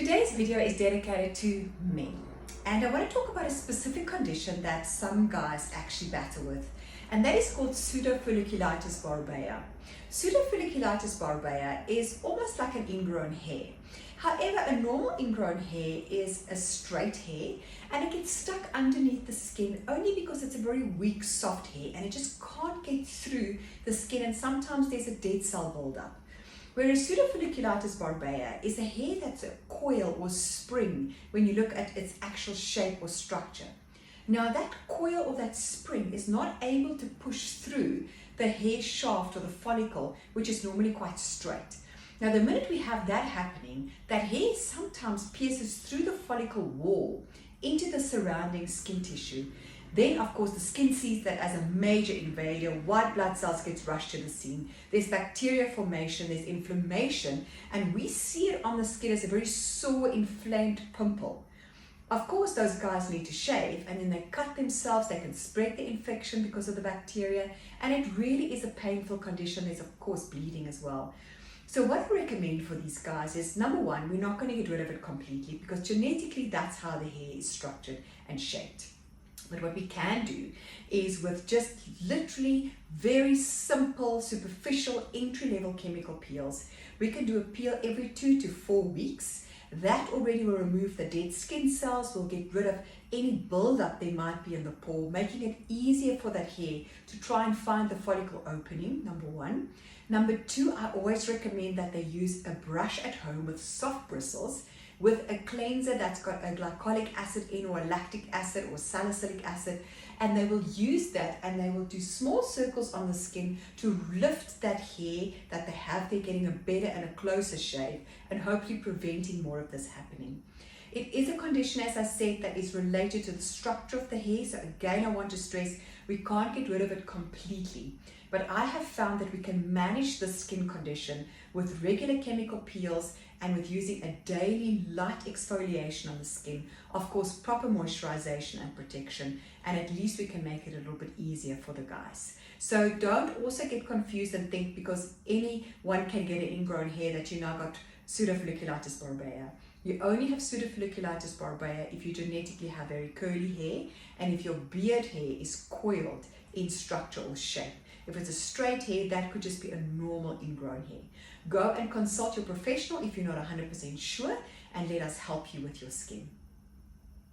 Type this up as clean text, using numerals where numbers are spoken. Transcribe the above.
Today's video is dedicated to men, and I want to talk about a specific condition that some guys actually battle with, and that is called Pseudofolliculitis Barbae. Pseudofolliculitis Barbae is almost like an ingrown hair. However, a normal ingrown hair is a straight hair and it gets stuck underneath the skin only because it's a very weak, soft hair and it just can't get through the skin, and sometimes there's a dead cell buildup. Whereas Pseudofolliculitis Barbae is a hair that's a coil or spring when you look at its actual shape or structure. Now that coil or that spring is not able to push through the hair shaft or the follicle, which is normally quite straight. Now the minute we have that happening, that hair sometimes pierces through the follicle wall into the surrounding skin tissue. Then, of course, the skin sees that as a major invader. White blood cells get rushed to the scene. There's bacteria formation, there's inflammation, and we see it on the skin as a very sore, inflamed pimple. Of course, those guys need to shave, and then they cut themselves. They can spread the infection because of the bacteria, and it really is a painful condition. There's, of course, bleeding as well. So what I recommend for these guys is, number one, we're not going to get rid of it completely because genetically that's how the hair is structured and shaped. But what we can do is, with just literally very simple, superficial, entry-level chemical peels, we can do a peel every 2 to 4 weeks. That already will remove the dead skin cells, will get rid of any buildup there might be in the pore, making it easier for that hair to try and find the follicle opening, number one. Number two, I always recommend that they use a brush at home with soft bristles, with a cleanser that's got a glycolic acid in, or a lactic acid or salicylic acid, and they will use that and they will do small circles on the skin to lift that hair that they have there, getting a better and a closer shave and hopefully preventing more of this happening. It is a condition, as I said, that is related to the structure of the hair. So again, I want to stress, we can't get rid of it completely. But I have found that we can manage the skin condition with regular chemical peels and with using a daily light exfoliation on the skin, of course, proper moisturization and protection, and at least we can make it a little bit easier for the guys. So don't also get confused and think because anyone can get an ingrown hair that you now got Pseudofolliculitis Barbae. You only have Pseudofolliculitis Barbae if you genetically have very curly hair and if your beard hair is coiled in structure or shape. If it's a straight hair, that could just be a normal ingrown hair. Go and consult your professional if you're not 100% sure, and let us help you with your skin.